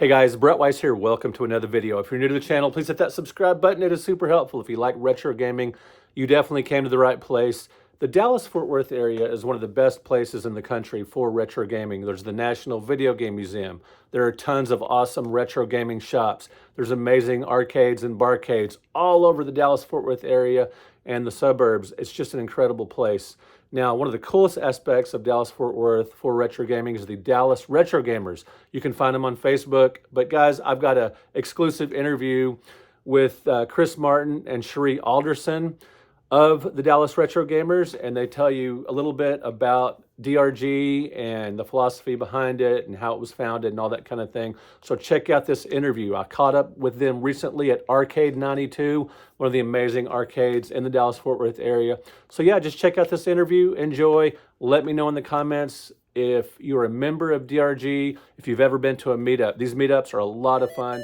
Hey guys, Brett Weiss here. Welcome to another video. If you're new to the channel, please hit that subscribe button. It is super helpful. If you like retro gaming, you definitely came to the right place. The Dallas-Fort Worth area is one of the best places in the country for retro gaming. There's the National Video Game Museum. There are tons of awesome retro gaming shops. There's amazing arcades and barcades all over the Dallas-Fort Worth area and the suburbs. It's just an incredible place. Now, one of the coolest aspects of Dallas-Fort Worth for retro gaming is the Dallas Retro Gamers. You can find them on Facebook. But guys, I've got an exclusive interview with Chris Martin and Sharee Alderson of the Dallas Retro Gamers, and they tell you a little bit about DRG and the philosophy behind it and how it was founded and all that kind of thing. So check out this interview. I caught up with them recently at Arcade 92, one of the amazing arcades in the Dallas-Fort Worth area. So yeah, just check out this interview. Enjoy. Let me know in the comments if you're a member of DRG, if you've ever been to a meetup. These meetups are a lot of fun.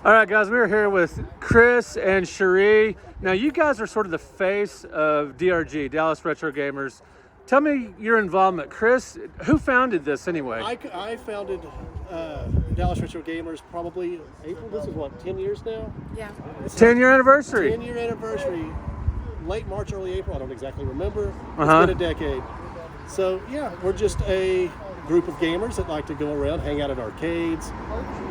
All right, guys, we're here with Chris and Sheree. Now, you guys are sort of the face of DRG, Dallas Retro Gamers. Tell me your involvement. Chris, who founded this anyway? I founded Dallas Retro Gamers probably April. This is what, 10 years now? Yeah. 10-year anniversary. 10-year anniversary. Late March, early April. I don't exactly remember. It's been a decade. So, yeah, we're just a group of gamers that like to go around, hang out at arcades.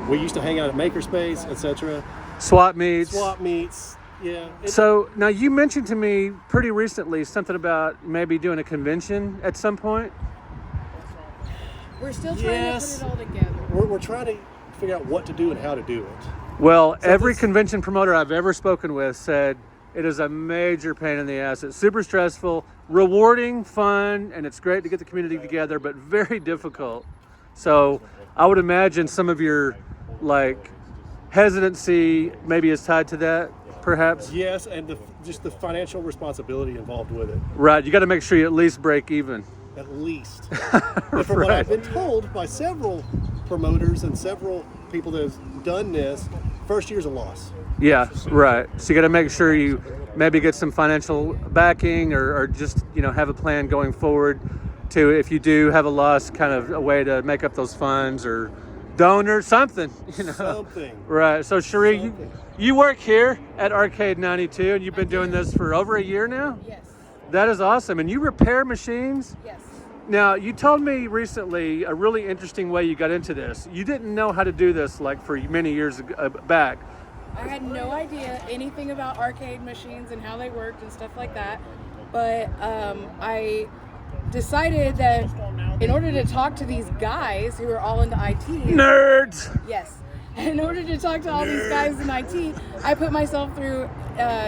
We used to hang out at Makerspace, etc. Swap meets. Yeah. So now you mentioned to me pretty recently something about maybe doing a convention at some point. We're still trying to put it all together. We're trying to figure out what to do and how to do it. Well, every convention promoter I've ever spoken with said it is a major pain in the ass. It's super stressful, rewarding, fun, and it's great to get the community together, but very difficult. So I would imagine some of your hesitancy maybe is tied to that, perhaps? Yes, and just the financial responsibility involved with it. Right, you got to make sure you at least break even. At least. And from what I've been told by several promoters and several people that have done this, first year's a loss. Yeah, right. So you got to make sure you maybe get some financial backing or just, have a plan going forward to, if you do have a loss, kind of a way to make up those funds or donors, something, Something. Right. So Sheree, you work here at Arcade 92 and you've been doing this for over a year now? Yes. That is awesome. And you repair machines? Yes. Now, you told me recently a really interesting way you got into this. You didn't know how to do this for many years back. I had no idea anything about arcade machines and how they worked and stuff like that. But I decided that in order to talk to these guys who are all into IT. Nerds! Yes. In order to talk to all these guys in IT, I put myself through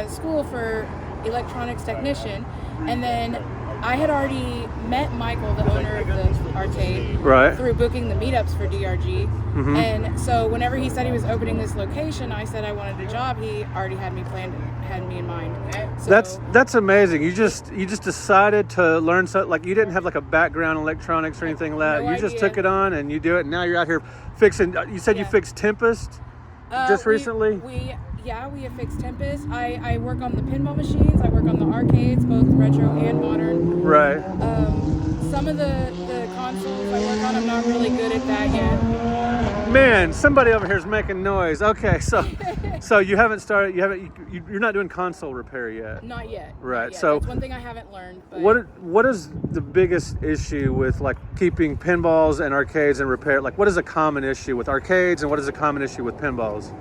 school for electronics technician. And then I had already met Michael, the owner of the arcade, through booking the meetups for DRG. Mm-hmm. And so whenever he said he was opening this location, I said I wanted a job. He already had me planned, had me in mind. So, that's amazing. You just decided to learn something. You didn't have a background in electronics or anything like that. You just took it on and you do it. And now you're out here fixing. You said you fixed Tempest just recently. We have fixed Tempest. I work on the pinball machines. I work on the arcades, both retro and modern. Right. Some of the consoles I work on, I'm not really good at that yet. Man, somebody over here is making noise. Okay, so you haven't started. You're not doing console repair yet. Not yet. Right. Not yet. So that's one thing I haven't learned. But what is the biggest issue with keeping pinballs and arcades and repair? What is a common issue with arcades and what is a common issue with pinballs?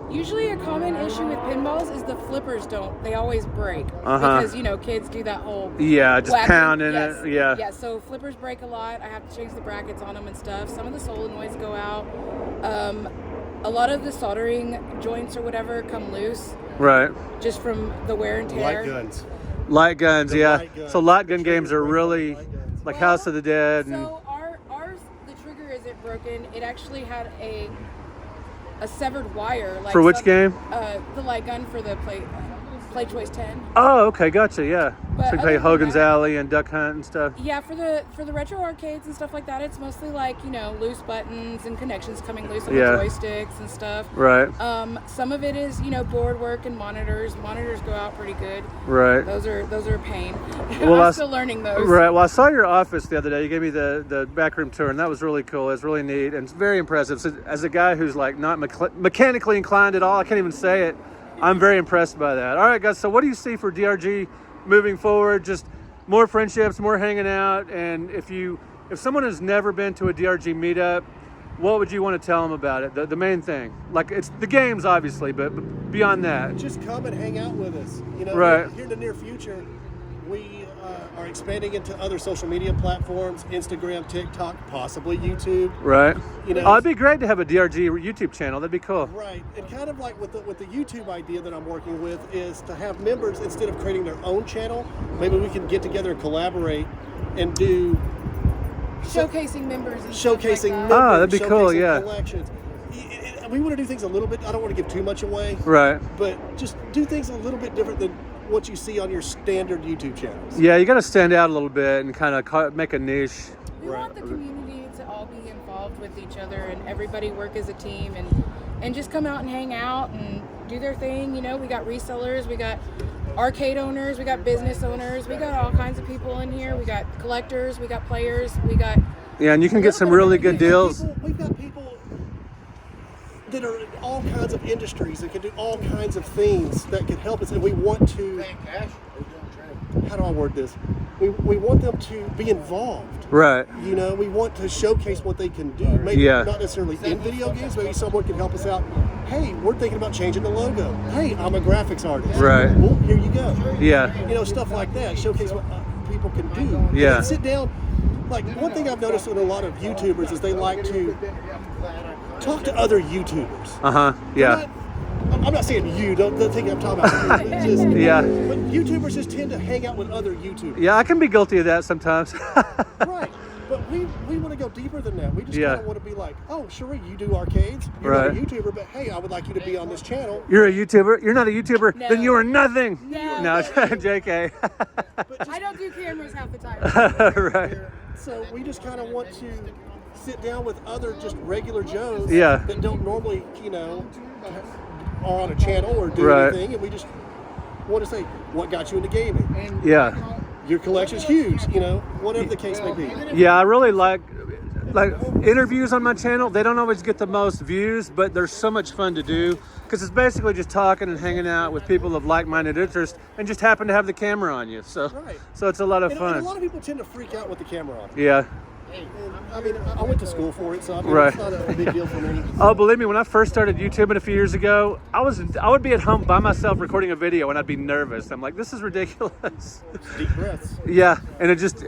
Usually a common issue with pinballs is the flippers they always break. Because, kids do that whole just whacking. pounding Yes. it. Yeah. Yeah, so flippers break a lot. I have to change the brackets on them and stuff. Some of the solenoids go out. A lot of the soldering joints or whatever come loose. Right. Just from the wear and tear. Light guns, yeah. Light guns. So light gun games are really House of the Dead. So ours, the trigger isn't broken. It actually had a severed wire. For which game? The light gun for the Play Choice 10. Oh, okay, gotcha. Yeah. But So you other play than Hogan's that- Alley and Duck Hunt and stuff? Yeah, for the retro arcades and stuff like that, it's mostly like, you know, loose buttons and connections coming loose on the joysticks and stuff. Right. Some of it is, you know, board work and monitors. Monitors go out pretty good. Right. Those are a pain. Well, I'm still learning those. Right. Well, I saw your office the other day. You gave me the backroom tour, and that was really cool. It was really neat and it's very impressive. So, as a guy who's like not mechanically inclined at all, I can't even say it. I'm very impressed by that. All right, guys. So, what do you see for DRG moving forward? Just more friendships, more hanging out, and if someone has never been to a DRG meetup, what would you want to tell them about it? The main thing, like it's the games, obviously, but beyond that, Just come and hang out with us. You know, Right. here in the near future, we are expanding into other social media platforms: Instagram, TikTok, possibly YouTube. right? You know, Oh, it'd be great to have a DRG YouTube channel. That'd be cool. Right, and kind of like with the YouTube idea that I'm working with is to have members, instead of creating their own channel, maybe we can get together and collaborate and do Showcasing members. And stuff showcasing like members, that. Ah, that'd be cool, showcasing yeah. collections. We want to do things a little bit. I don't want to give too much away, Right. but just do things a little bit different than what you see on your standard YouTube channels. Yeah, you got to stand out a little bit and kind of make a niche. We Right. want the community to all be involved with each other and everybody work as a team and just come out and hang out and do their thing. You know, we got resellers, we got arcade owners, we got business owners, we got all kinds of people in here. We got collectors, we got players, we got Yeah, and you can get some really good deals. We've got people that are in all kinds of industries that can do all kinds of things that can help us, and we want to. How do I word this? We want them to be involved. Right. You know, we want to showcase what they can do. Maybe Yeah. not necessarily in video games. Maybe someone can help us out. Hey, we're thinking about changing the logo. Hey, I'm a graphics artist. Right. Well, here you go. Yeah. You know, stuff like that. Showcase what people can do. Yeah. And sit down. Like, one thing I've noticed with a lot of YouTubers is they like to talk to other YouTubers. Yeah. I'm not saying you, don't think I'm talking about you. It's just, Yeah. But YouTubers just tend to hang out with other YouTubers. Yeah, I can be guilty of that sometimes. Right. But we want to go deeper than that. We just Yeah. kind of want to be like, oh, Sheree, you do arcades. You're Right. not a YouTuber, but hey, I would like you to be on this channel. You're a YouTuber? You're not a YouTuber? No. Then you are nothing. No. JK. But just, I don't do cameras half the time. Right. so we just kind of want to sit down with other just regular Joes Yeah. that don't normally, you know, are on a channel or do Right. anything, and we just want to say, what got you into gaming? Yeah. Your collection's huge, you know, whatever the case may be. Yeah, I really like interviews on my channel. They don't always get the most views, but they're so much fun to do because it's basically just talking and hanging out with people of like-minded interest and just happen to have the camera on you. So, Right. so it's a lot of And fun. a lot of people tend to freak out with the camera on. Yeah. And, I mean, I went to school for it, so I mean, Right. it's not a big deal for me. Oh, believe me, when I first started YouTubing a few years ago, I would be at home by myself recording a video and I'd be nervous. I'm like, this is ridiculous. Deep breaths. Yeah, and it just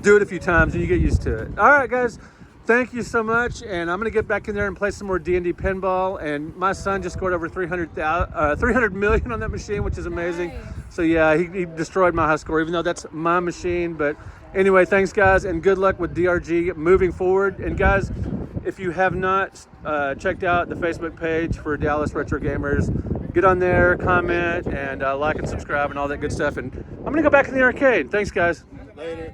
do it a few times and you get used to it. All right, guys, thank you so much, and I'm gonna get back in there and play some more D&D pinball. And my son just scored over 300 million on that machine, which is amazing. Nice. So yeah, he destroyed my high score, even though that's my machine. But anyway, thanks guys, and good luck with DRG moving forward. And guys, if you have not checked out the Facebook page for Dallas Retro Gamers, get on there, comment, and like and subscribe and all that good stuff. And I'm gonna go back in the arcade. Thanks guys. Later.